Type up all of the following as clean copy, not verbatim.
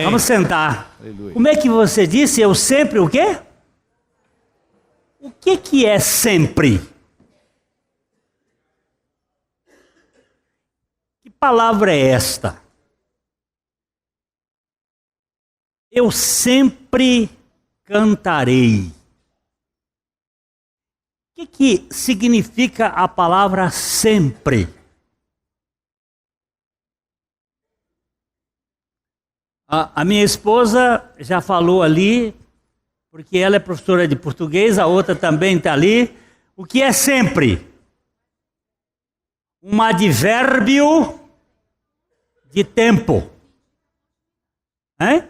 Vamos sentar. Aleluia. Como é que você disse? Eu sempre o quê? O que é sempre? Que palavra é esta? Eu sempre cantarei. O que significa a palavra sempre? A minha esposa já falou ali, porque ela é professora de português, a outra também está ali. O que é sempre? Um advérbio de tempo. Hein?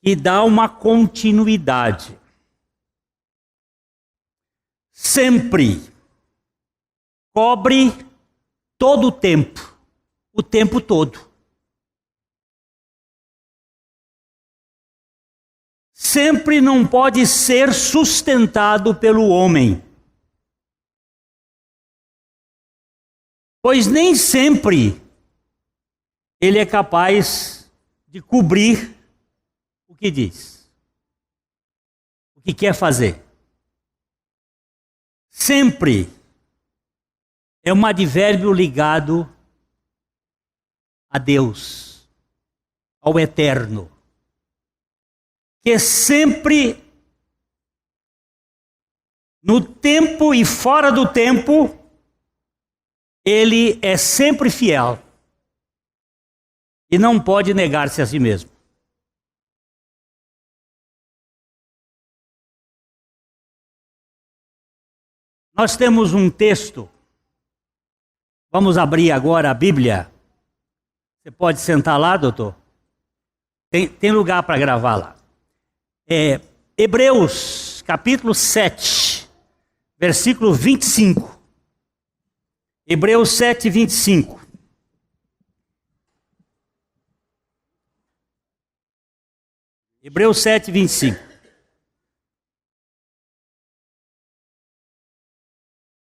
E dá uma continuidade. Sempre cobre todo o tempo todo. Sempre não pode ser sustentado pelo homem. Pois nem sempre ele é capaz de cobrir o que diz, o que quer fazer. Sempre é um advérbio ligado a Deus, ao eterno, que sempre, no tempo e fora do tempo, ele é sempre fiel e não pode negar-se a si mesmo. Nós temos um texto, vamos abrir agora a Bíblia. Você pode sentar lá, doutor? Tem lugar para gravar lá. Hebreus, capítulo 7, versículo 25. Hebreus 7, 25. Hebreus 7, 25.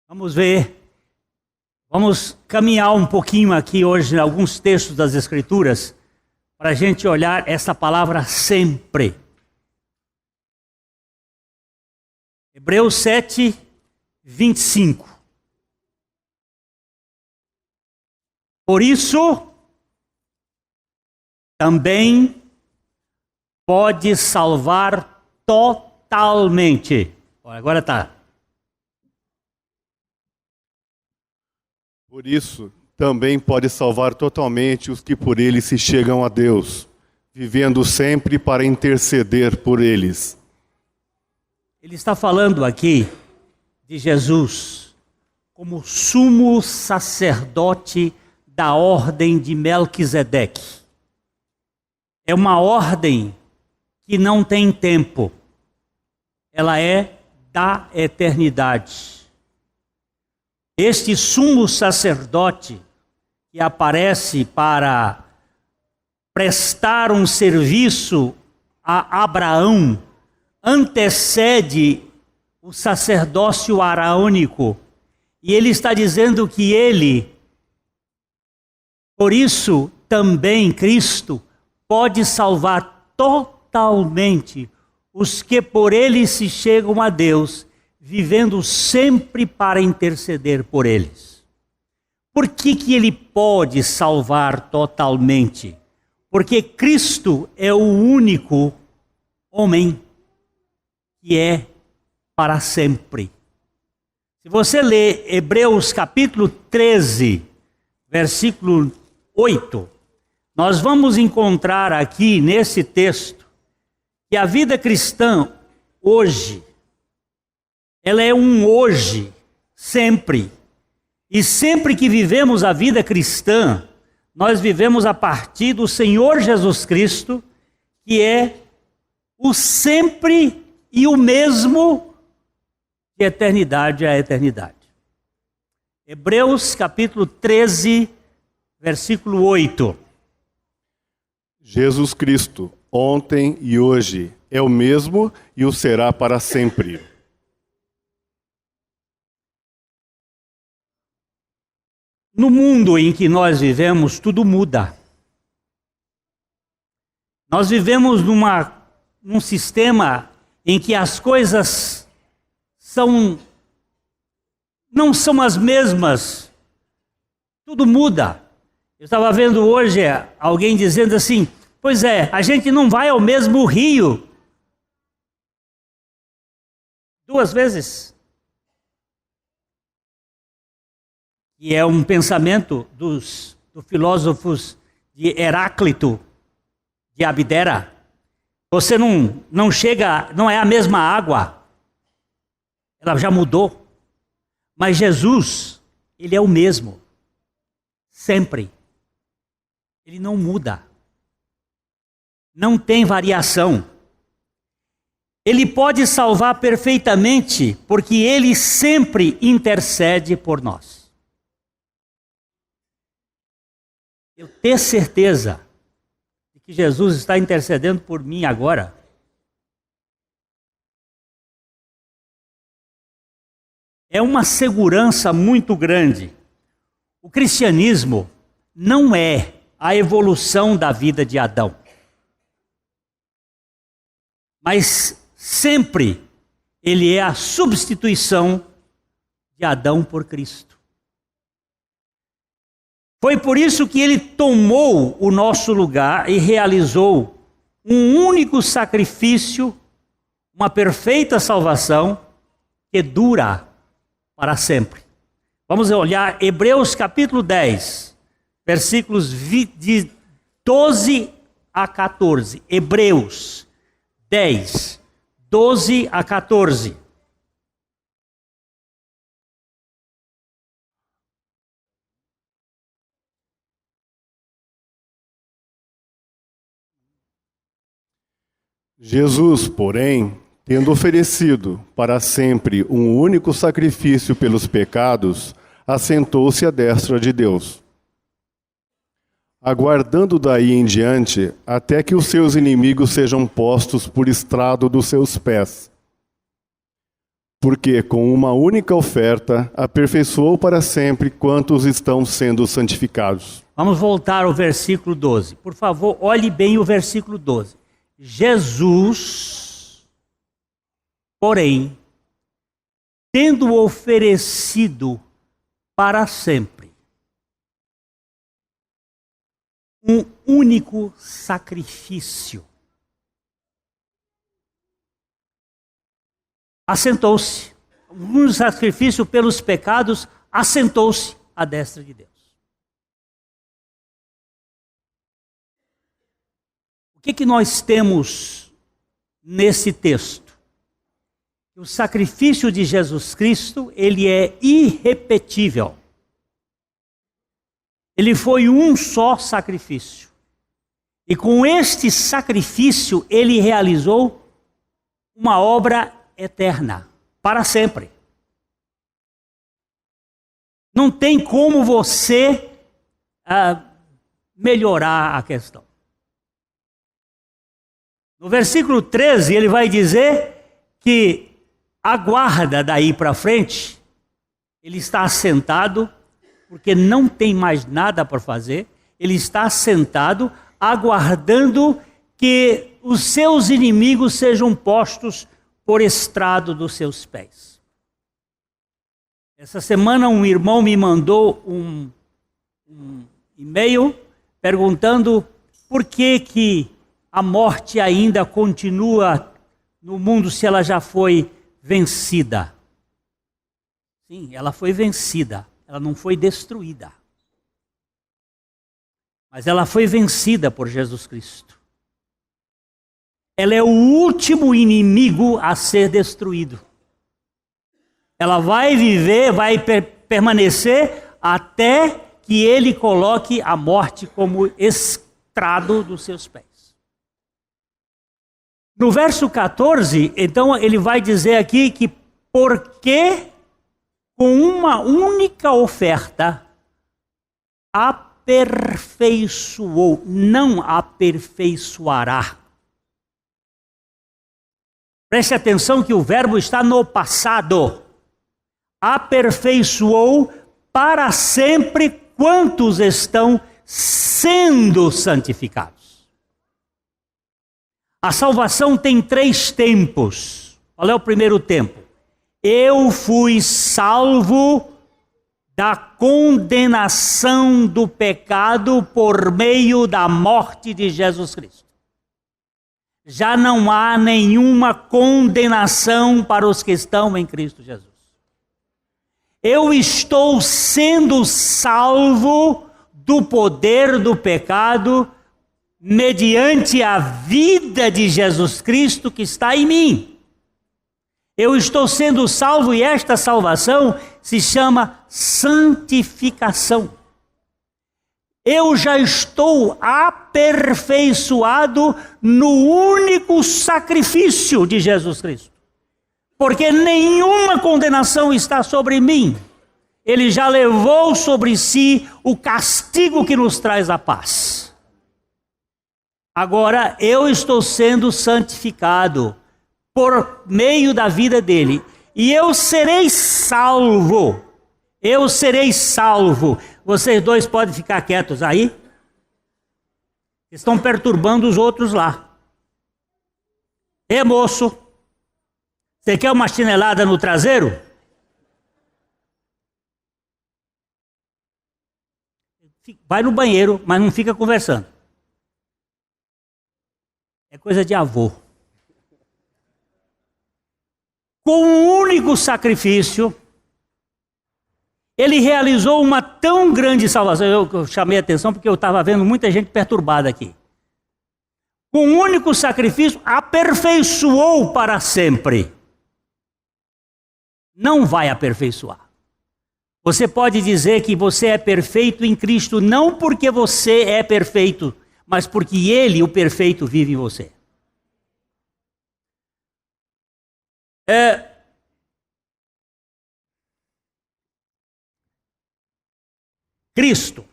Vamos ver, vamos caminhar um pouquinho aqui hoje em alguns textos das Escrituras para a gente olhar essa palavra sempre. Hebreus 7, 25. Por isso, também pode salvar totalmente. Agora está. Por isso, também pode salvar totalmente os que por ele se chegam a Deus, vivendo sempre para interceder por eles. Ele está falando aqui de Jesus como sumo sacerdote da ordem de Melquisedeque. É uma ordem que não tem tempo. Ela é da eternidade. Este sumo sacerdote que aparece para prestar um serviço a Abraão antecede o sacerdócio araônico. E ele está dizendo que ele, por isso também Cristo, pode salvar totalmente os que por ele se chegam a Deus, vivendo sempre para interceder por eles. Por que ele pode salvar totalmente? Porque Cristo é o único homem que é para sempre. Se você ler Hebreus capítulo 13, versículo 8, nós vamos encontrar aqui nesse texto que a vida cristã hoje, ela é um hoje, sempre. E sempre que vivemos a vida cristã, nós vivemos a partir do Senhor Jesus Cristo, que é o sempre e o mesmo de eternidade a eternidade. Hebreus capítulo 13, versículo 8. Jesus Cristo, ontem e hoje, é o mesmo e o será para sempre. No mundo em que nós vivemos, tudo muda. Nós vivemos num sistema em que as coisas não são as mesmas. Tudo muda. Eu estava vendo hoje alguém dizendo assim, pois é, a gente não vai ao mesmo rio 2 vezes. E é um pensamento dos filósofos de Heráclito, de Abdera. Você não chega, não é a mesma água. Ela já mudou. Mas Jesus, ele é o mesmo. Sempre. Ele não muda. Não tem variação. Ele pode salvar perfeitamente, porque ele sempre intercede por nós. Eu tenho certeza de que Jesus está intercedendo por mim agora. É uma segurança muito grande. O cristianismo não é a evolução da vida de Adão. Mas sempre ele é a substituição de Adão por Cristo. Foi por isso que ele tomou o nosso lugar e realizou um único sacrifício, uma perfeita salvação que dura para sempre. Vamos olhar Hebreus capítulo 10, versículos de 12 a 14. Hebreus 10, 12 a 14. Jesus, porém, tendo oferecido para sempre um único sacrifício pelos pecados, assentou-se à destra de Deus, aguardando daí em diante até que os seus inimigos sejam postos por estrado dos seus pés. Porque com uma única oferta aperfeiçoou para sempre quantos estão sendo santificados. Vamos voltar ao versículo 12. Por favor, olhe bem o versículo 12. Jesus, porém, tendo oferecido para sempre um único sacrifício, assentou-se. Um sacrifício pelos pecados, assentou-se à destra de Deus. O que nós temos nesse texto? O sacrifício de Jesus Cristo, ele é irrepetível. Ele foi um só sacrifício. E com este sacrifício, ele realizou uma obra eterna, para sempre. Não tem como você melhorar a questão. No versículo 13, ele vai dizer que aguarda daí para frente, ele está assentado, porque não tem mais nada para fazer, ele está assentado, aguardando que os seus inimigos sejam postos por estrado dos seus pés. Essa semana um irmão me mandou um e-mail perguntando por que a morte ainda continua no mundo se ela já foi vencida. Sim, ela foi vencida, ela não foi destruída. Mas ela foi vencida por Jesus Cristo. Ela é o último inimigo a ser destruído. Ela vai viver, vai permanecer até que ele coloque a morte como estrado dos seus pés. No verso 14, então, ele vai dizer aqui que porque com uma única oferta aperfeiçoou, não aperfeiçoará. Preste atenção que o verbo está no passado. Aperfeiçoou para sempre quantos estão sendo santificados. A salvação tem 3 tempos. Qual é o primeiro tempo? Eu fui salvo da condenação do pecado por meio da morte de Jesus Cristo. Já não há nenhuma condenação para os que estão em Cristo Jesus. Eu estou sendo salvo do poder do pecado mediante a vida de Jesus Cristo que está em mim. Eu estou sendo salvo e esta salvação se chama santificação. Eu já estou aperfeiçoado no único sacrifício de Jesus Cristo. Porque nenhuma condenação está sobre mim. Ele já levou sobre si o castigo que nos traz a paz. Agora eu estou sendo santificado por meio da vida dele. E eu serei salvo. Eu serei salvo. Vocês dois podem ficar quietos aí? Estão perturbando os outros lá. Ê, moço, você quer uma chinelada no traseiro? Vai no banheiro, mas não fica conversando. É coisa de avô. Com um único sacrifício, ele realizou uma tão grande salvação. Eu chamei a atenção porque eu estava vendo muita gente perturbada aqui. Com um único sacrifício, aperfeiçoou para sempre. Não vai aperfeiçoar. Você pode dizer que você é perfeito em Cristo, não porque você é perfeito, mas porque Ele, o perfeito, vive em você. Cristo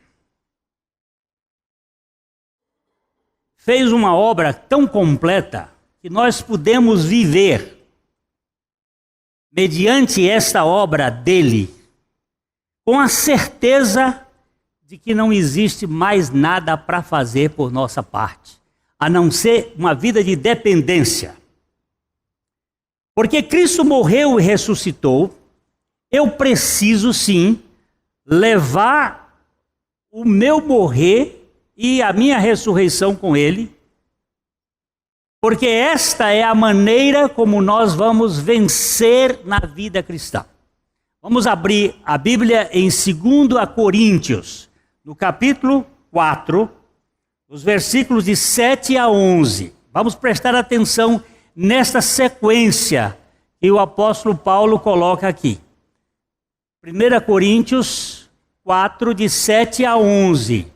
fez uma obra tão completa que nós podemos viver mediante esta obra dele, com a certeza de que não existe mais nada para fazer por nossa parte, a não ser uma vida de dependência. Porque Cristo morreu e ressuscitou, eu preciso sim levar o meu morrer e a minha ressurreição com ele, porque esta é a maneira como nós vamos vencer na vida cristã. Vamos abrir a Bíblia em 2 Coríntios, no capítulo 4, os versículos de 7 a 11. Vamos prestar atenção nesta sequência que o apóstolo Paulo coloca aqui. 1 Coríntios 4, de 7 a 11.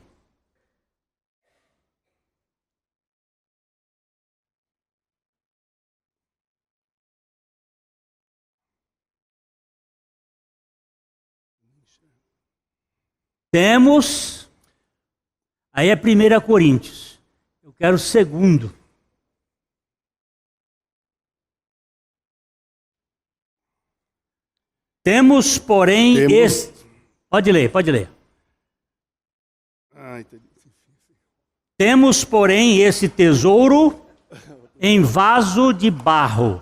Temos, aí é 1 Coríntios, eu quero o segundo. Temos, porém, Pode ler. Temos, porém, esse tesouro em vaso de barro,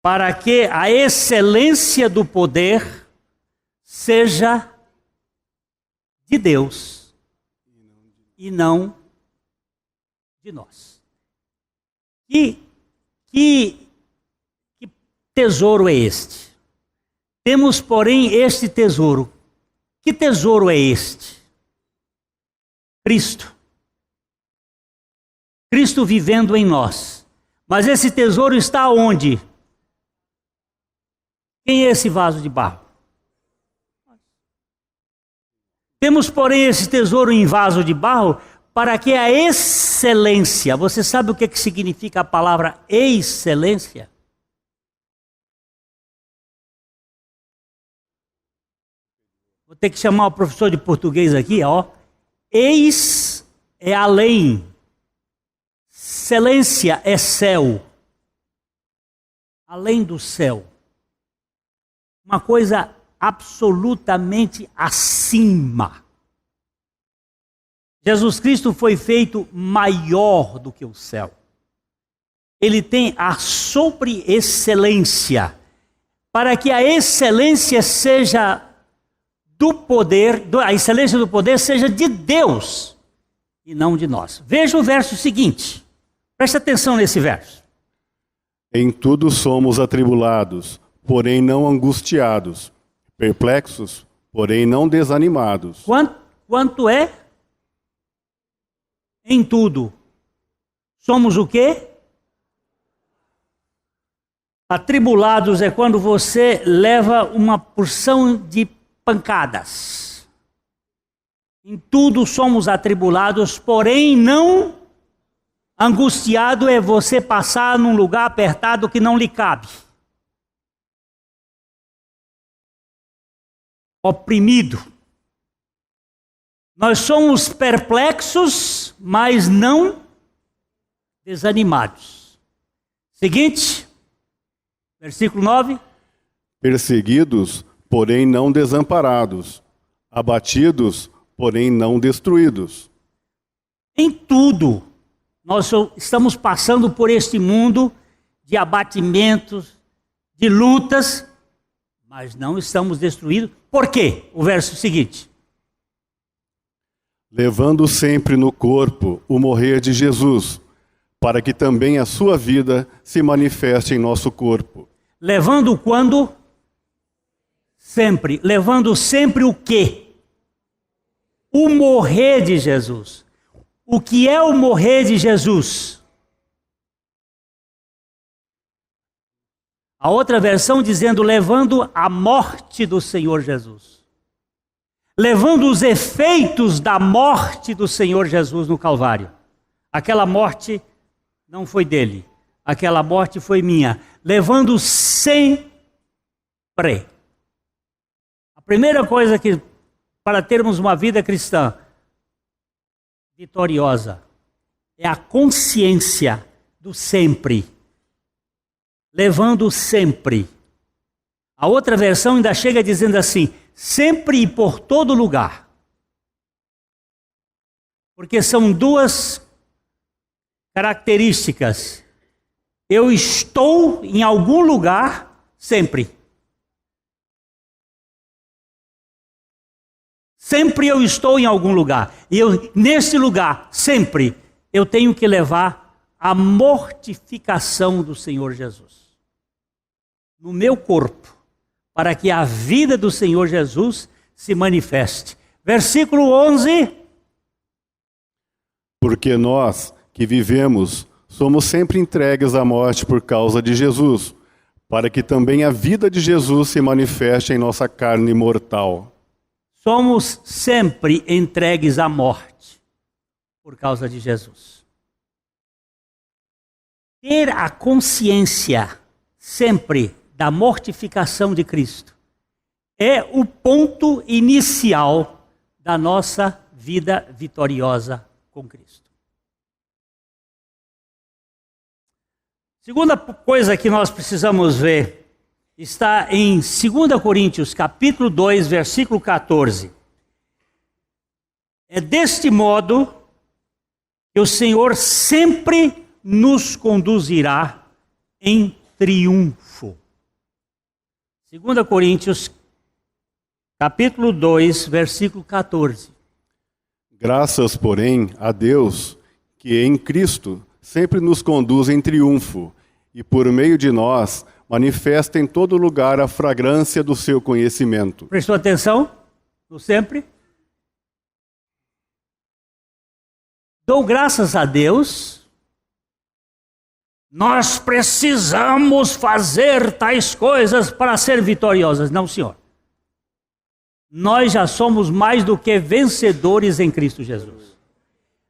para que a excelência do poder seja de Deus e não de nós. Que tesouro é este? Temos, porém, este tesouro. Que tesouro é este? Cristo. Cristo vivendo em nós. Mas esse tesouro está onde? Quem é esse vaso de barro? Temos, porém, esse tesouro em vaso de barro para que a excelência... Você sabe o que significa a palavra excelência? Vou ter que chamar o professor de português aqui, ó. Ex é além. Excelência é céu. Além do céu. Uma coisa absolutamente acima. Jesus Cristo foi feito maior do que o céu. ele tem a sobre-excelência, para que a excelência seja do poder, a excelência do poder seja de Deus e não de nós. Veja o verso seguinte, preste atenção nesse verso. Em tudo somos atribulados, porém não angustiados, perplexos, porém não desanimados. Quanto é? Em tudo. Somos o quê? Atribulados é quando você leva uma porção de pancadas. Em tudo somos atribulados, porém não angustiado é você passar num lugar apertado que não lhe cabe. Oprimido. Nós somos perplexos, mas não desanimados. Seguinte, versículo 9. Perseguidos, porém não desamparados, abatidos, porém não destruídos. Em tudo, nós estamos passando por este mundo de abatimentos, de lutas, mas não estamos destruídos. Por quê? O verso seguinte. Levando sempre no corpo o morrer de Jesus, para que também a sua vida se manifeste em nosso corpo. Levando quando? Sempre. Levando sempre o quê? O morrer de Jesus. O que é o morrer de Jesus? A outra versão dizendo levando a morte do Senhor Jesus. Levando os efeitos da morte do Senhor Jesus no Calvário. Aquela morte não foi dele, aquela morte foi minha. Levando sempre. A primeira coisa que, para termos uma vida cristã vitoriosa, é a consciência do sempre. Levando sempre. A outra versão ainda chega dizendo assim, sempre e por todo lugar. Porque são duas características. Eu estou em algum lugar sempre. Sempre eu estou em algum lugar. E nesse lugar, sempre, eu tenho que levar a mortificação do Senhor Jesus no meu corpo, para que a vida do Senhor Jesus se manifeste. Versículo 11. Porque nós que vivemos somos sempre entregues à morte por causa de Jesus, para que também a vida de Jesus se manifeste em nossa carne mortal. Somos sempre entregues à morte por causa de Jesus. Ter a consciência sempre da mortificação de Cristo é o ponto inicial da nossa vida vitoriosa com Cristo. Segunda coisa que nós precisamos ver está em 2 Coríntios, capítulo 2, versículo 14. É deste modo que o Senhor sempre nos conduzirá em triunfo. 2 Coríntios, capítulo 2, versículo 14. Graças, porém, a Deus, que em Cristo sempre nos conduz em triunfo, e por meio de nós manifesta em todo lugar a fragrância do seu conhecimento. Prestou atenção? No sempre? Dou graças a Deus. Nós precisamos fazer tais coisas para ser vitoriosas. Não, senhor. Nós já somos mais do que vencedores em Cristo Jesus.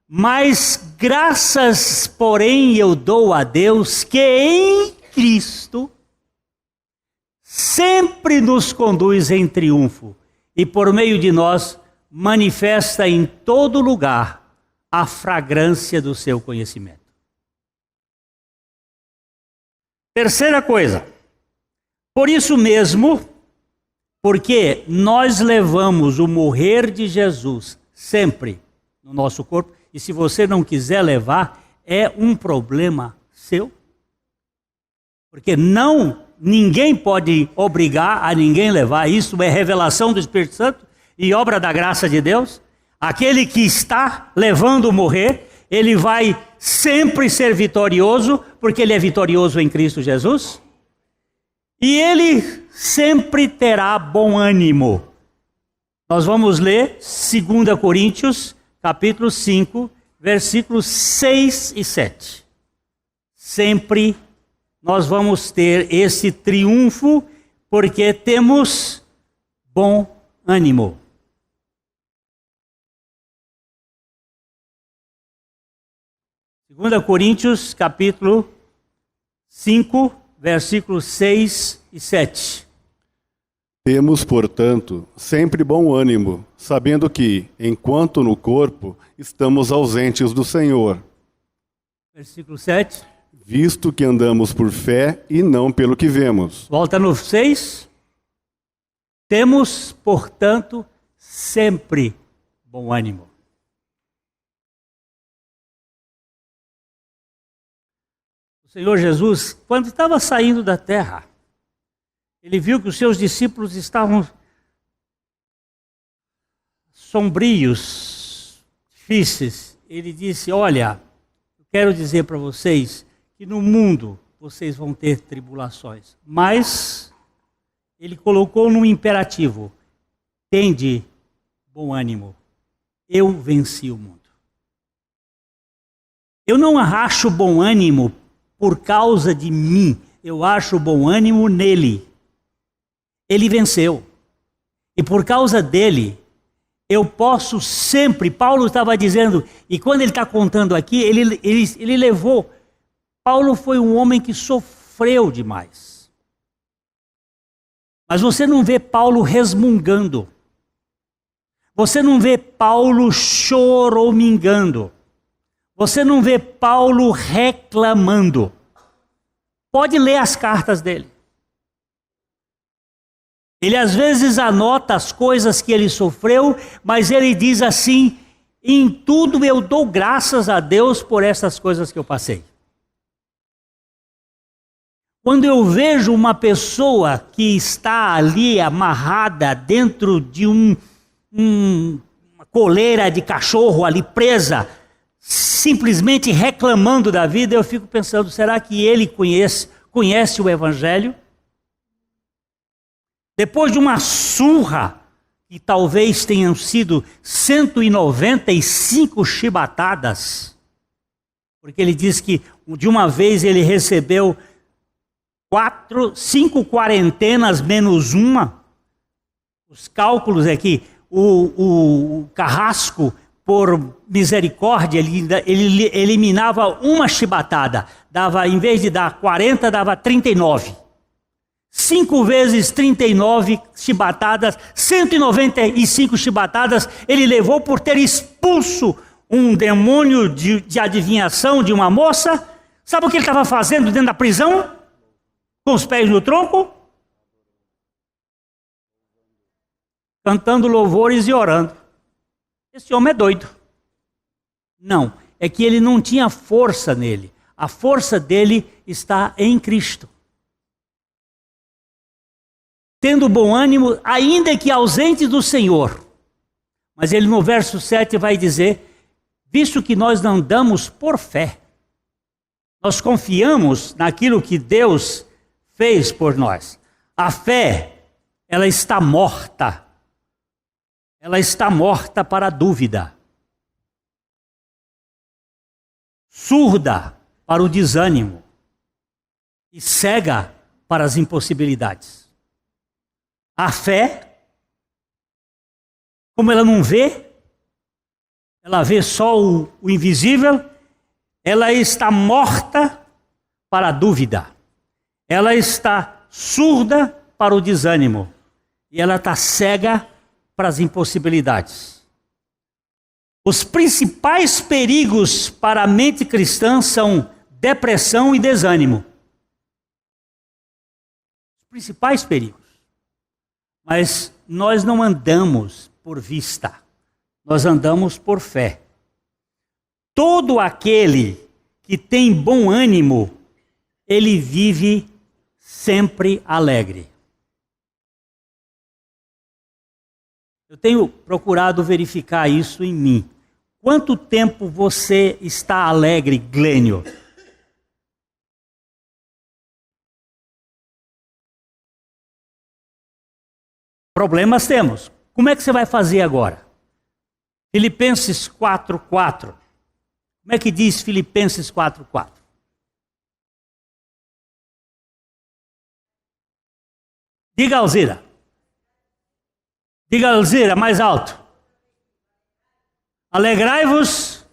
Mas graças, porém, eu dou a Deus que em Cristo sempre nos conduz em triunfo e por meio de nós manifesta em todo lugar a fragrância do seu conhecimento. Terceira coisa, por isso mesmo, porque nós levamos o morrer de Jesus sempre no nosso corpo, e se você não quiser levar, é um problema seu, Porque ninguém pode obrigar a ninguém levar. Isso é revelação do Espírito Santo e obra da graça de Deus. Aquele que está levando morrer, ele vai sempre ser vitorioso, porque ele é vitorioso em Cristo Jesus. E ele sempre terá bom ânimo. Nós vamos ler 2 Coríntios, capítulo 5, versículos 6 e 7. Sempre nós vamos ter esse triunfo, porque temos bom ânimo. 2 Coríntios, capítulo 5, versículos 6 e 7. Temos, portanto, sempre bom ânimo, sabendo que, enquanto no corpo, estamos ausentes do Senhor. Versículo 7. Visto que andamos por fé e não pelo que vemos. Volta no 6. Temos, portanto, sempre bom ânimo. O Senhor Jesus, quando estava saindo da terra, ele viu que os seus discípulos estavam sombrios, difíceis. Ele disse: olha, eu quero dizer para vocês que no mundo vocês vão ter tribulações. Mas ele colocou num imperativo: tende bom ânimo, eu venci o mundo. Eu não acho bom ânimo por causa de mim, eu acho bom ânimo nele. Ele venceu. E por causa dele, eu posso sempre, Paulo estava dizendo, e quando ele está contando aqui, ele levou. Paulo foi um homem que sofreu demais. Mas você não vê Paulo resmungando. Você não vê Paulo choramingando. Você não vê Paulo reclamando. Pode ler as cartas dele. Ele às vezes anota as coisas que ele sofreu, mas ele diz assim: em tudo eu dou graças a Deus por essas coisas que eu passei. Quando eu vejo uma pessoa que está ali amarrada dentro de uma coleira de cachorro ali presa, simplesmente reclamando da vida, eu fico pensando, será que ele conhece o Evangelho? Depois de uma surra, que talvez tenham sido 195 chibatadas, porque ele diz que de uma vez ele recebeu 5 quarentenas menos uma. Os cálculos é que o carrasco, por misericórdia, ele eliminava uma chibatada. Em vez de dar 40, dava 39. 5 vezes 39 chibatadas, 195 chibatadas, ele levou por ter expulso um demônio de adivinhação de uma moça. Sabe o que ele estava fazendo dentro da prisão? Com os pés no tronco? Cantando louvores e orando. Esse homem é doido. Não, é que ele não tinha força nele. A força dele está em Cristo. Tendo bom ânimo, ainda que ausente do Senhor. Mas ele no verso 7 vai dizer: visto que nós não andamos por fé, nós confiamos naquilo que Deus fez por nós. A fé, ela está morta. Ela está morta para a dúvida. Surda para o desânimo. E cega para as impossibilidades. A fé, como ela não vê, ela vê só o invisível, ela está morta para a dúvida. Ela está surda para o desânimo. E ela está cega para as impossibilidades. Os principais perigos para a mente cristã são depressão e desânimo. Os principais perigos. Mas nós não andamos por vista, nós andamos por fé. Todo aquele que tem bom ânimo, ele vive sempre alegre. Eu tenho procurado verificar isso em mim. Quanto tempo você está alegre, Glênio? Problemas temos. Como é que você vai fazer agora? Filipenses 4:4. Como é que diz Filipenses 4:4? Diga, Alzira. Diga, Alzira, mais alto. Alegrai-vos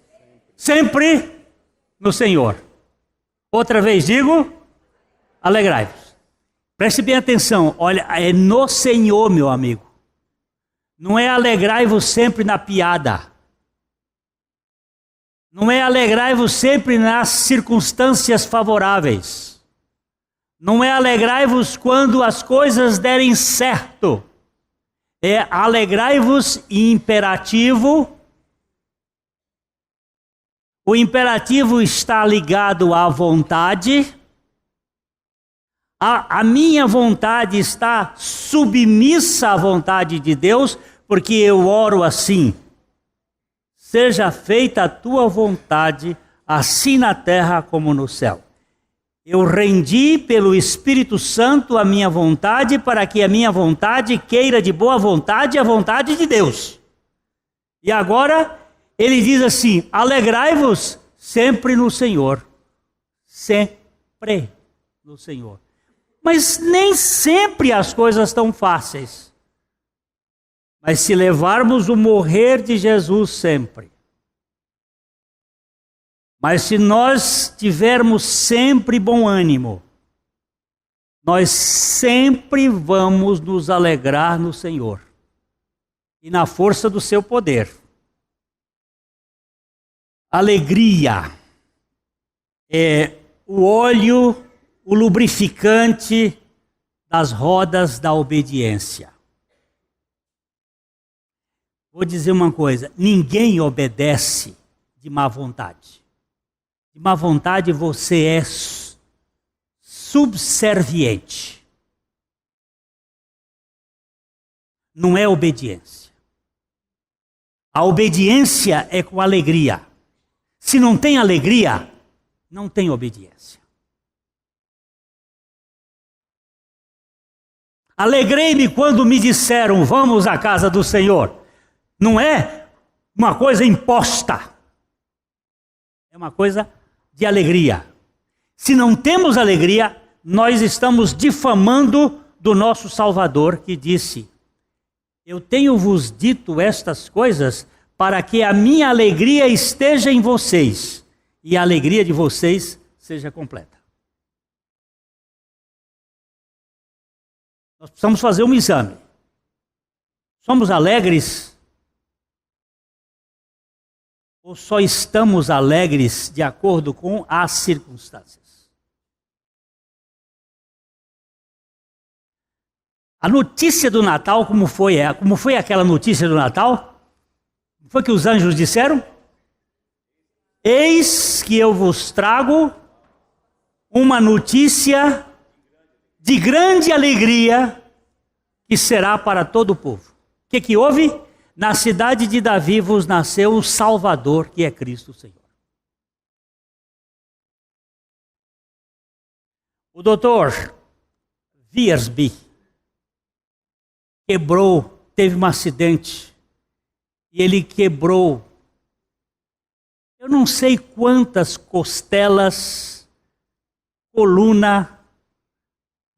sempre no Senhor. Outra vez digo, alegrai-vos. Preste bem atenção, olha, é no Senhor, meu amigo. Não é alegrai-vos sempre na piada. Não é alegrai-vos sempre nas circunstâncias favoráveis. Não é alegrai-vos quando as coisas derem certo. É alegrai-vos em imperativo. O imperativo está ligado à vontade. A minha vontade está submissa à vontade de Deus, porque eu oro assim: seja feita a tua vontade, assim na terra como no céu. Eu rendi pelo Espírito Santo a minha vontade, para que a minha vontade queira de boa vontade a vontade de Deus. E agora ele diz assim: alegrai-vos sempre no Senhor. Sempre no Senhor. Mas nem sempre as coisas estão fáceis. Mas se levarmos o morrer de Jesus sempre, mas se nós tivermos sempre bom ânimo, nós sempre vamos nos alegrar no Senhor e na força do seu poder. Alegria é o óleo, o lubrificante das rodas da obediência. Vou dizer uma coisa: ninguém obedece de má vontade. De má vontade você é subserviente. Não é obediência. A obediência é com alegria. Se não tem alegria, não tem obediência. Alegrei-me quando me disseram: vamos à casa do Senhor. Não é uma coisa imposta. É uma coisa de alegria. Se não temos alegria, nós estamos difamando do nosso Salvador, que disse: eu tenho-vos dito estas coisas para que a minha alegria esteja em vocês e a alegria de vocês seja completa. Nós precisamos fazer um exame. Somos alegres? Ou só estamos alegres de acordo com as circunstâncias? A notícia do Natal, como foi aquela notícia do Natal? Foi que os anjos disseram: eis que eu vos trago uma notícia de grande alegria, que será para todo o povo. O que houve? Na cidade de Davi vos nasceu o Salvador, que é Cristo Senhor. O doutor Wiersbe teve um acidente, e ele quebrou, eu não sei quantas costelas, coluna,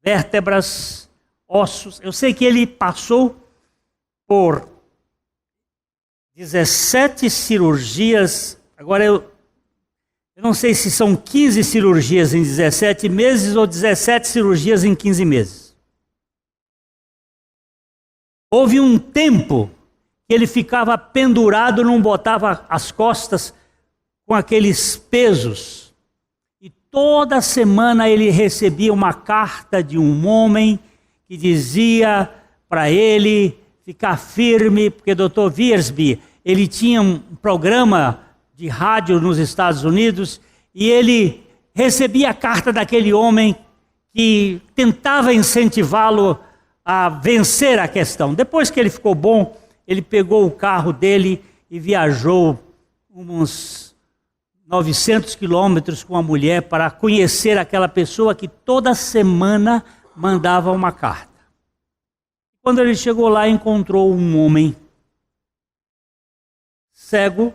vértebras, ossos. Eu sei que ele passou por 17 cirurgias. Agora eu não sei se são 15 cirurgias em 17 meses ou 17 cirurgias em 15 meses. Houve um tempo que ele ficava pendurado, não botava as costas com aqueles pesos. E toda semana ele recebia uma carta de um homem que dizia para ele ficar firme, porque o Dr. Wiersbe, ele tinha um programa de rádio nos Estados Unidos, e ele recebia a carta daquele homem que tentava incentivá-lo a vencer a questão. Depois que ele ficou bom, ele pegou o carro dele e viajou uns 900 quilômetros com a mulher para conhecer aquela pessoa que toda semana mandava uma carta. Quando ele chegou lá, encontrou um homem cego,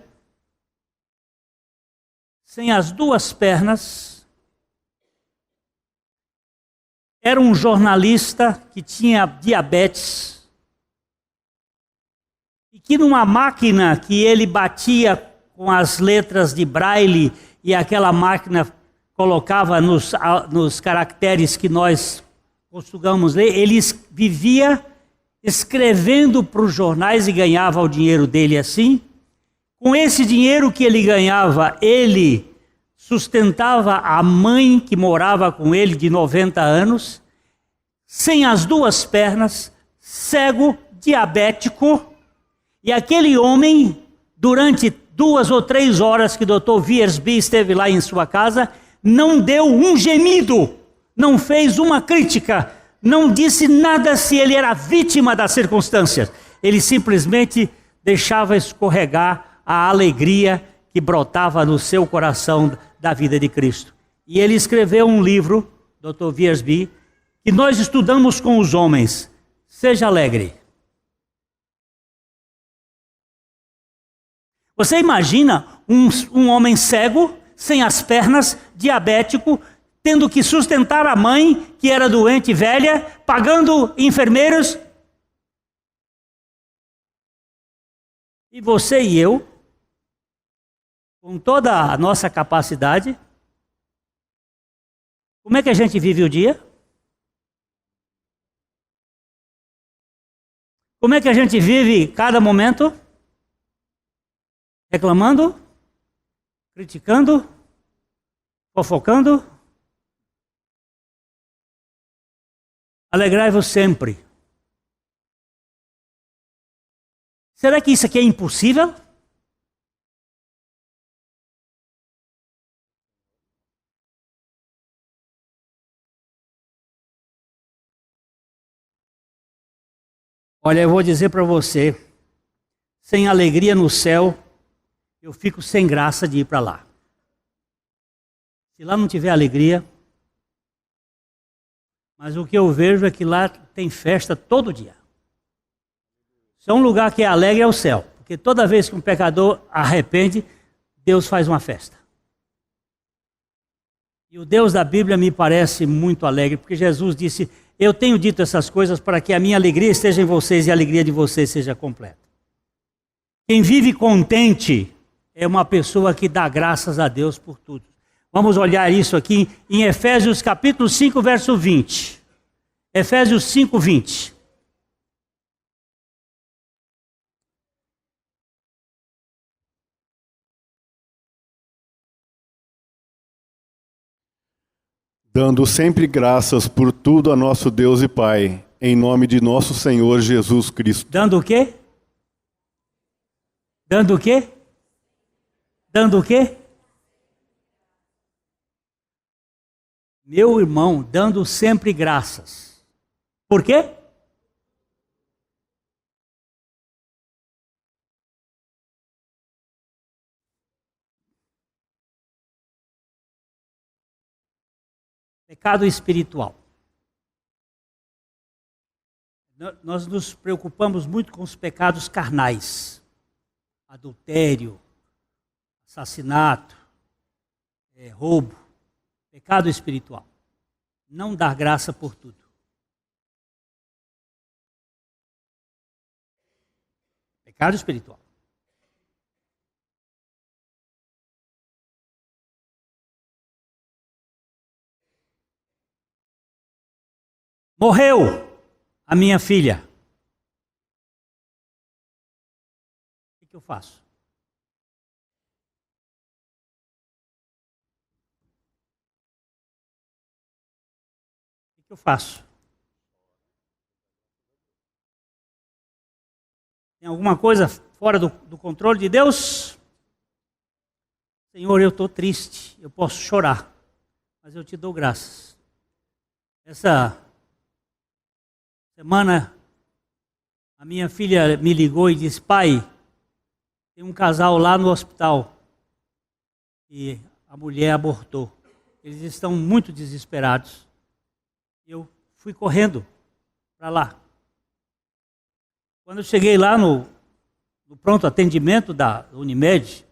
sem as duas pernas. Era um jornalista que tinha diabetes e que numa máquina que ele batia com as letras de braille e aquela máquina colocava nos caracteres que nós costumamos ler, ele vivia escrevendo para os jornais e ganhava o dinheiro dele assim. Com esse dinheiro que ele ganhava, ele sustentava a mãe que morava com ele de 90 anos, sem as duas pernas, cego, diabético, e aquele homem, durante 2 ou 3 horas que o Dr. Wiersbe esteve lá em sua casa, não deu um gemido, não fez uma crítica, não disse nada se ele era vítima das circunstâncias. Ele simplesmente deixava escorregar a alegria que brotava no seu coração da vida de Cristo. E ele escreveu um livro, Dr. Wiersbe, que nós estudamos com os homens. Seja alegre. Você imagina um homem cego, sem as pernas, diabético, tendo que sustentar a mãe, que era doente, velha, pagando enfermeiros. E você e eu, com toda a nossa capacidade, como é que a gente vive o dia? Como é que a gente vive cada momento? Reclamando? Criticando? Fofocando? Alegrai-vos sempre. Será que isso aqui é impossível? Olha, eu vou dizer para você, sem alegria no céu, eu fico sem graça de ir para lá. Se lá não tiver alegria, mas o que eu vejo é que lá tem festa todo dia. Se é um lugar que é alegre é o céu, porque toda vez que um pecador arrepende, Deus faz uma festa. E o Deus da Bíblia me parece muito alegre, porque Jesus disse: eu tenho dito essas coisas para que a minha alegria esteja em vocês e a alegria de vocês seja completa. Quem vive contente é uma pessoa que dá graças a Deus por tudo. Vamos olhar isso aqui em Efésios capítulo 5, verso 20. Efésios 5, 20. Dando sempre graças por tudo a nosso Deus e Pai, em nome de nosso Senhor Jesus Cristo. Dando o quê? Dando o quê? Dando o quê? Meu irmão, dando sempre graças. Por quê? Pecado espiritual. Nós nos preocupamos muito com os pecados carnais. Adultério, assassinato, roubo. Pecado espiritual. Não dar graça por tudo. Pecado espiritual. Morreu a minha filha. O que eu faço? O que eu faço? Tem alguma coisa fora do controle de Deus? Senhor, eu estou triste, eu posso chorar, mas eu te dou graças. Essa semana, a minha filha me ligou e disse: pai, tem um casal lá no hospital e a mulher abortou. Eles estão muito desesperados. Eu fui correndo para lá. Quando eu cheguei lá no pronto atendimento da Unimed,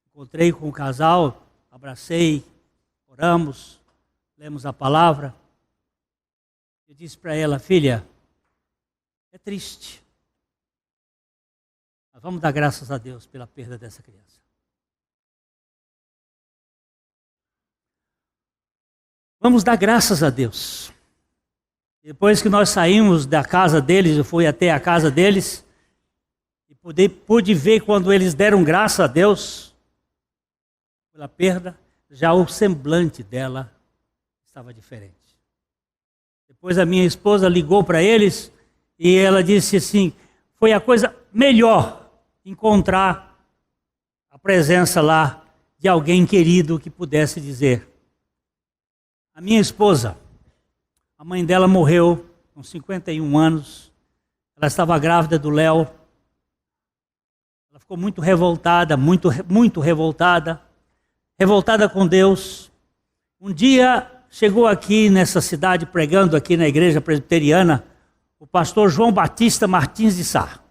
encontrei com o casal, abracei, oramos, lemos a palavra. Eu disse para ela: filha, é triste, mas vamos dar graças a Deus pela perda dessa criança. Vamos dar graças a Deus. Depois que nós saímos da casa deles, eu fui até a casa deles, e pude ver quando eles deram graças a Deus pela perda, já o semblante dela estava diferente. Depois a minha esposa ligou para eles e ela disse assim: foi a coisa melhor encontrar a presença lá de alguém querido que pudesse dizer. A minha esposa, a mãe dela morreu com 51 anos, ela estava grávida do Léo, ela ficou muito revoltada, muito revoltada com Deus. Um dia chegou aqui nessa cidade, pregando aqui na igreja presbiteriana, o pastor João Batista Martins de Sá,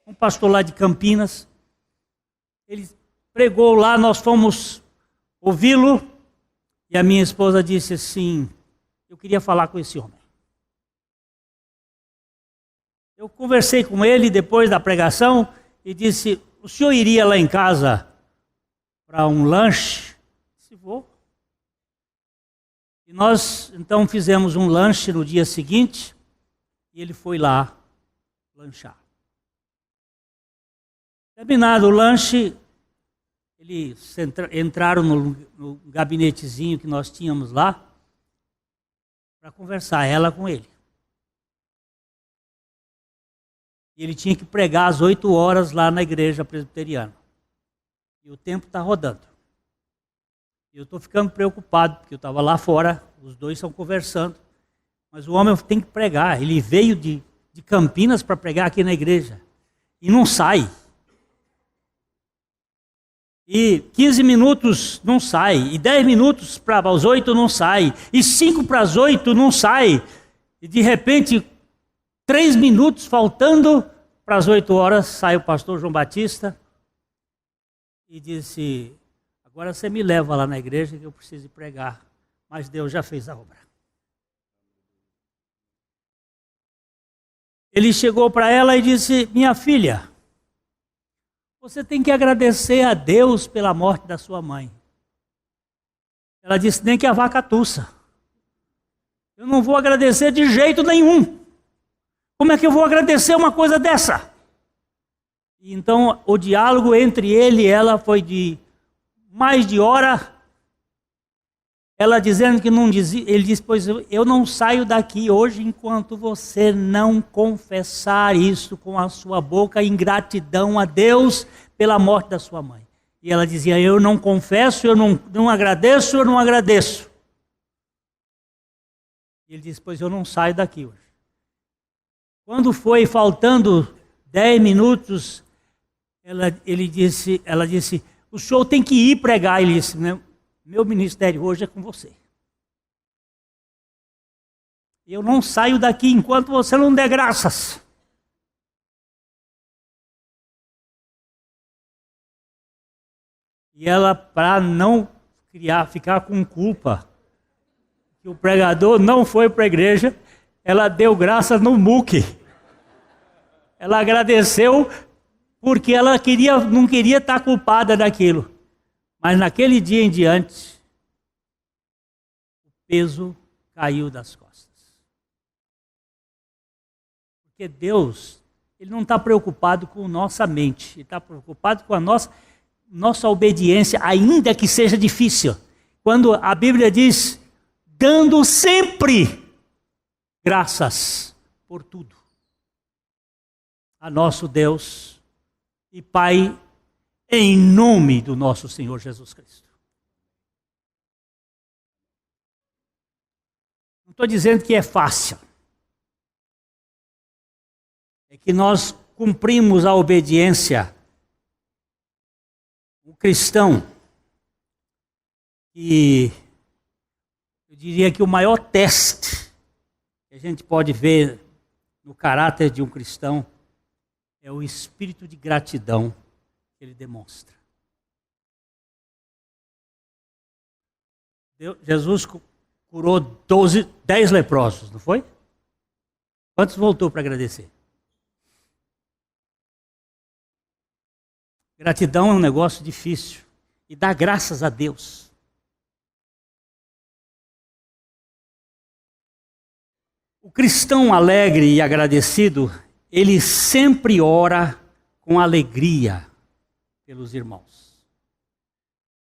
um pastor lá de Campinas. Ele pregou lá, nós fomos ouvi-lo, e a minha esposa disse assim: eu queria falar com esse homem. Eu conversei com ele depois da pregação e disse: o senhor iria lá em casa para um lanche? Se vou. E nós então fizemos um lanche no dia seguinte e ele foi lá lanchar. Terminado o lanche, eles entraram no gabinetezinho que nós tínhamos lá para conversar, ela com ele. E ele tinha que pregar às 8 horas lá na igreja presbiteriana. E o tempo está rodando. E eu estou ficando preocupado, porque eu estava lá fora, os dois estão conversando. Mas o homem tem que pregar. Ele veio de Campinas para pregar aqui na igreja. E não sai. E 15 minutos não sai. E 10 minutos para as 8 não sai. E 5 para as 8 não sai. E de repente, 3 minutos faltando para as 8 horas, sai o pastor João Batista e disse: agora você me leva lá na igreja que eu preciso pregar. Mas Deus já fez a obra. Ele chegou para ela e disse: minha filha, você tem que agradecer a Deus pela morte da sua mãe. Ela disse: nem que a vaca tussa. Eu não vou agradecer de jeito nenhum. Como é que eu vou agradecer uma coisa dessa? E então o diálogo entre ele e ela foi de mais de hora. Ela dizendo que não dizia, ele disse: pois eu não saio daqui hoje enquanto você não confessar isso com a sua boca em gratidão a Deus pela morte da sua mãe. E ela dizia: eu não confesso, eu não agradeço, eu não agradeço. E ele disse: pois eu não saio daqui hoje. Quando foi faltando 10 minutos, ela disse: o senhor tem que ir pregar. Ele disse: meu ministério hoje é com você. Eu não saio daqui enquanto você não der graças. E ela, para não ficar com culpa, que o pregador não foi para a igreja, ela deu graças no muque. Ela agradeceu porque ela não queria estar culpada daquilo. Mas naquele dia em diante, o peso caiu das costas. Porque Deus, Ele não está preocupado com nossa mente, Ele está preocupado com a nossa obediência, ainda que seja difícil. Quando a Bíblia diz: dando sempre graças por tudo a nosso Deus e Pai, em nome do nosso Senhor Jesus Cristo. Não estou dizendo que é fácil. É que nós cumprimos a obediência. O cristão, e eu diria que o maior teste que a gente pode ver no caráter de um cristão é o espírito de gratidão que ele demonstra. Jesus curou 10 leprosos, não foi? Quantos voltou para agradecer? Gratidão é um negócio difícil. E dá graças a Deus. O cristão alegre e agradecido, ele sempre ora com alegria pelos irmãos.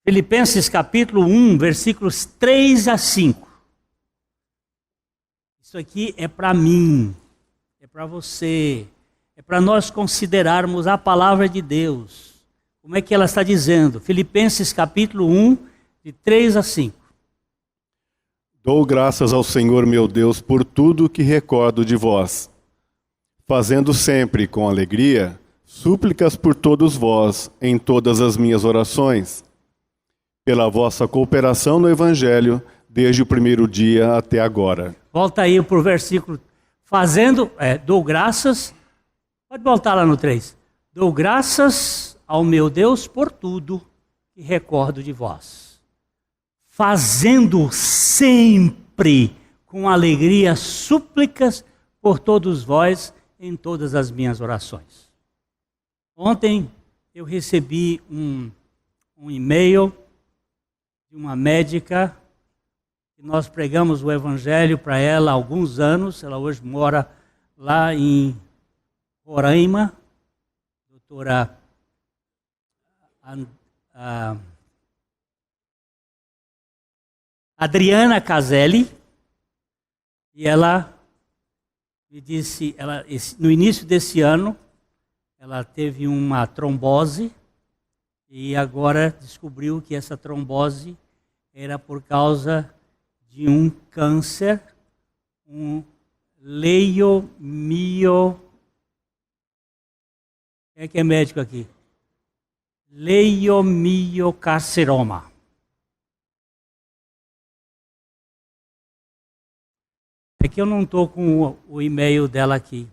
Filipenses capítulo 1, versículos 3 a 5. Isso aqui é para mim, é para você, é para nós considerarmos a palavra de Deus. Como é que ela está dizendo? Filipenses capítulo 1, de 3 a 5. Dou graças ao Senhor meu Deus por tudo que recordo de vós, fazendo sempre com alegria súplicas por todos vós em todas as minhas orações, pela vossa cooperação no Evangelho, desde o primeiro dia até agora. Volta aí para o versículo. Dou graças. Pode voltar lá no 3. Dou graças ao meu Deus por tudo que recordo de vós, fazendo sempre com alegria súplicas por todos vós em todas as minhas orações. Ontem eu recebi um e-mail de uma médica, e nós pregamos o Evangelho para ela há alguns anos. Ela hoje mora lá em Roraima, doutora Adriana Caselli, e ela me disse, no início desse ano, ela teve uma trombose e agora descobriu que essa trombose era por causa de um câncer, um Quem é que é médico aqui? Leiomiocarcinoma. É que eu não estou com o e-mail dela aqui,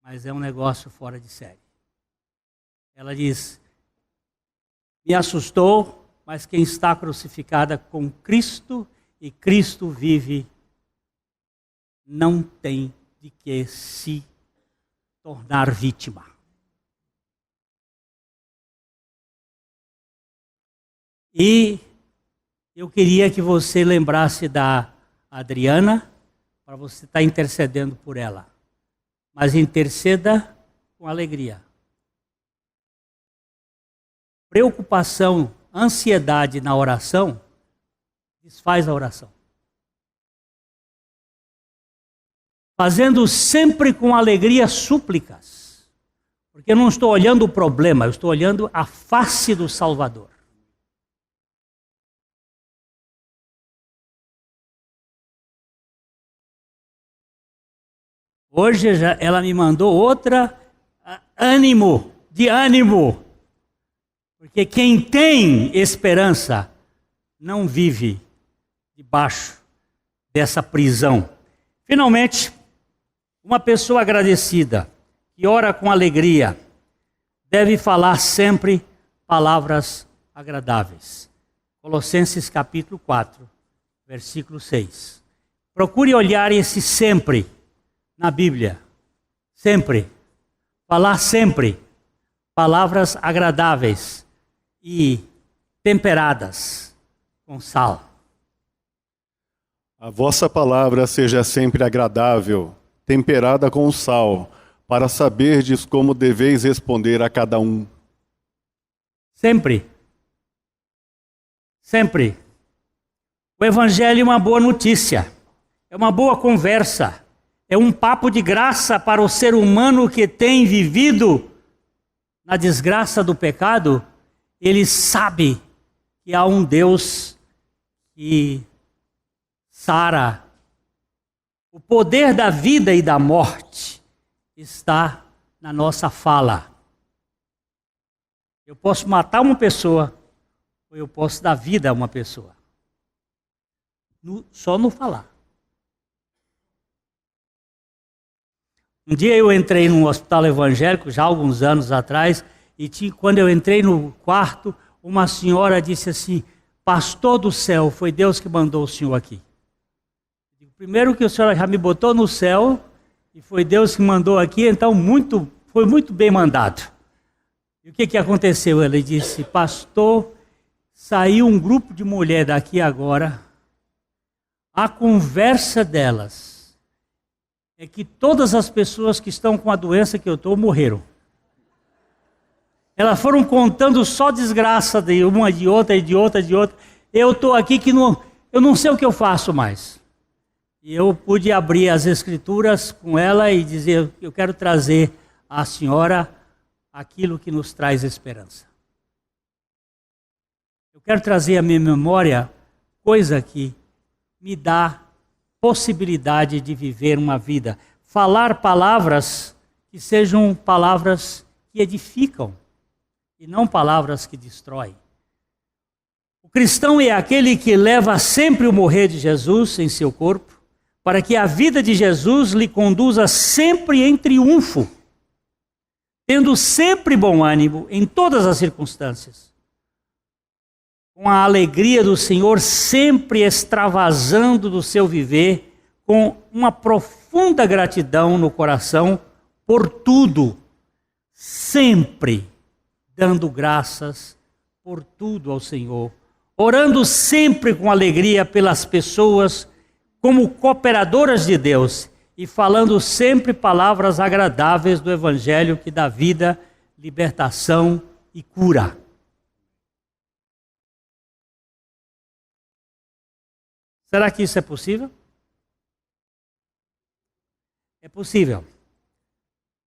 mas é um negócio fora de série. Ela diz: me assustou, mas quem está crucificada com Cristo e Cristo vive, não tem de que se tornar vítima. E eu queria que você lembrasse da Adriana, para você estar intercedendo por ela. Mas interceda com alegria. Preocupação, ansiedade na oração, desfaz a oração. Fazendo sempre com alegria súplicas. Porque eu não estou olhando o problema, eu estou olhando a face do Salvador. Hoje ela me mandou outra de ânimo. Porque quem tem esperança não vive debaixo dessa prisão. Finalmente, uma pessoa agradecida, que ora com alegria, deve falar sempre palavras agradáveis. Colossenses capítulo 4, versículo 6. Procure olhar esse sempre na Bíblia. Sempre. Falar sempre palavras agradáveis e temperadas com sal. A vossa palavra seja sempre agradável, temperada com sal, para saberdes como deveis responder a cada um. Sempre. Sempre. O Evangelho é uma boa notícia, é uma boa conversa, é um papo de graça para o ser humano que tem vivido na desgraça do pecado. Ele sabe que há um Deus que sara. O poder da vida e da morte está na nossa fala. Eu posso matar uma pessoa, ou eu posso dar vida a uma pessoa. Só no falar. Um dia eu entrei num hospital evangélico, já há alguns anos atrás, e quando eu entrei no quarto, uma senhora disse assim: pastor do céu, foi Deus que mandou o senhor aqui. Primeiro que o senhor já me botou no céu, e foi Deus que mandou aqui, então foi muito bem mandado. E o que aconteceu? Ele disse: pastor, saiu um grupo de mulheres daqui agora, a conversa delas é que todas as pessoas que estão com a doença que eu estou morreram. Elas foram contando só desgraça de uma, de outra, e de outra, de outra. Eu estou aqui que eu não sei o que eu faço mais. E eu pude abrir as escrituras com ela e dizer: eu quero trazer à senhora aquilo que nos traz esperança. Eu quero trazer à minha memória coisa que me dá possibilidade de viver uma vida. Falar palavras que sejam palavras que edificam e não palavras que destroem. O cristão é aquele que leva sempre o morrer de Jesus em seu corpo, para que a vida de Jesus lhe conduza sempre em triunfo, tendo sempre bom ânimo em todas as circunstâncias, com a alegria do Senhor sempre extravasando do seu viver, com uma profunda gratidão no coração por tudo, sempre dando graças por tudo ao Senhor, orando sempre com alegria pelas pessoas como cooperadoras de Deus e falando sempre palavras agradáveis do Evangelho que dá vida, libertação e cura. Será que isso é possível? É possível.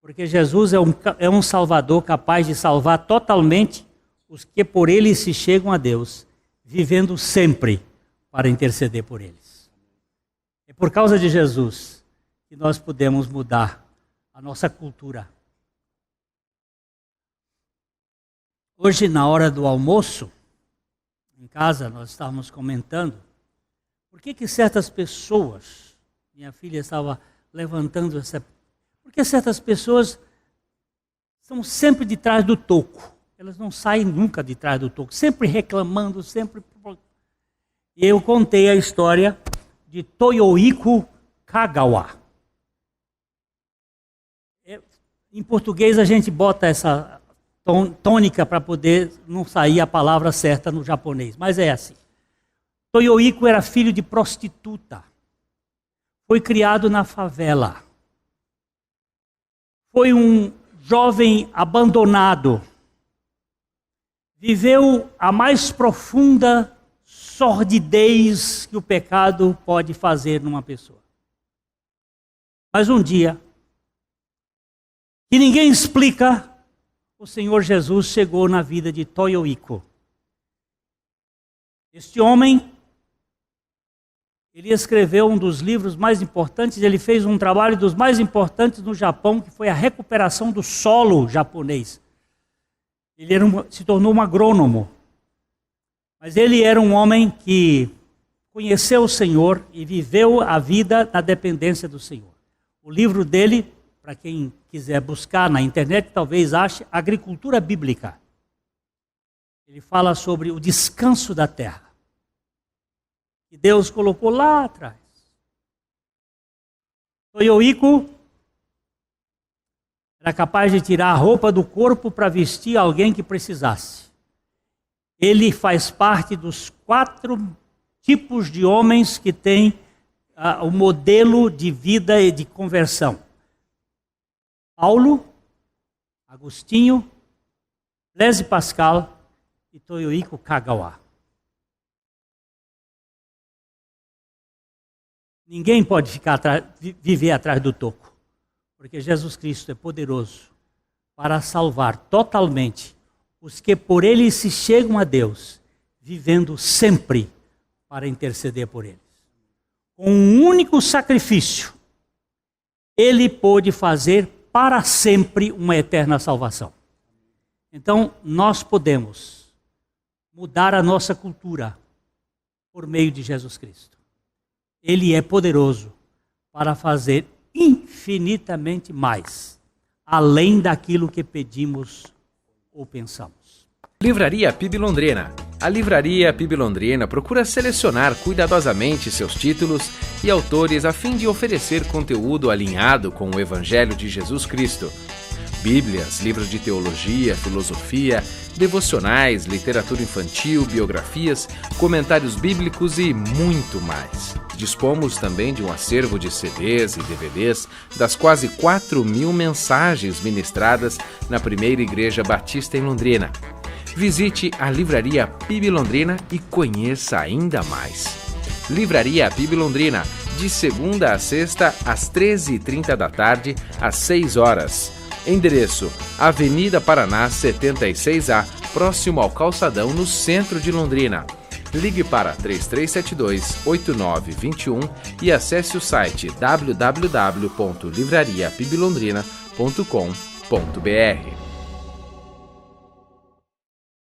Porque Jesus é um Salvador capaz de salvar totalmente os que por Ele se chegam a Deus, vivendo sempre para interceder por eles. É por causa de Jesus que nós podemos mudar a nossa cultura. Hoje, na hora do almoço, em casa, nós estávamos comentando por que certas pessoas, minha filha estava levantando essa... Porque certas pessoas são sempre de trás do toco. Elas não saem nunca de trás do toco, sempre reclamando, sempre... E eu contei a história de Toyohiko Kagawa. Em português a gente bota essa tônica para poder não sair a palavra certa no japonês, mas é assim. Toyohiko era filho de prostituta. Foi criado na favela. Foi um jovem abandonado. Viveu a mais profunda sordidez que o pecado pode fazer numa pessoa. Mas um dia, que ninguém explica, o Senhor Jesus chegou na vida de Toyohiko. Este homem, ele escreveu um dos livros mais importantes, ele fez um trabalho dos mais importantes no Japão, que foi a recuperação do solo japonês. Ele se tornou um agrônomo. Mas ele era um homem que conheceu o Senhor e viveu a vida na dependência do Senhor. O livro dele, para quem quiser buscar na internet, talvez ache Agricultura Bíblica. Ele fala sobre o descanso da terra, que Deus colocou lá atrás. Toyohiko era capaz de tirar a roupa do corpo para vestir alguém que precisasse. Ele faz parte dos 4 tipos de homens que têm o modelo de vida e de conversão. Paulo, Agostinho, Blaise Pascal e Toyohiko Kagawa. Ninguém pode viver atrás do toco, porque Jesus Cristo é poderoso para salvar totalmente os que por Ele se chegam a Deus, vivendo sempre para interceder por eles. com um único sacrifício, ele pôde fazer para sempre uma eterna salvação. Então, nós podemos mudar a nossa cultura por meio de Jesus Cristo. Ele é poderoso para fazer infinitamente mais, além daquilo que pedimos ou pensamos. Livraria PIB Londrina. A Livraria PIB Londrina procura selecionar cuidadosamente seus títulos e autores a fim de oferecer conteúdo alinhado com o Evangelho de Jesus Cristo. Bíblias, livros de teologia, filosofia, devocionais, literatura infantil, biografias, comentários bíblicos e muito mais. Dispomos também de um acervo de CDs e DVDs das quase 4.000 mensagens ministradas na primeira Igreja Batista em Londrina. Visite a Livraria PIB Londrina e conheça ainda mais. Livraria PIB Londrina, de segunda a sexta, às 13h30 da tarde, às 6 horas. Endereço: Avenida Paraná 76A, próximo ao Calçadão, no centro de Londrina. Ligue para 3372-8921 e acesse o site www.livrariapiblondrina.com.br.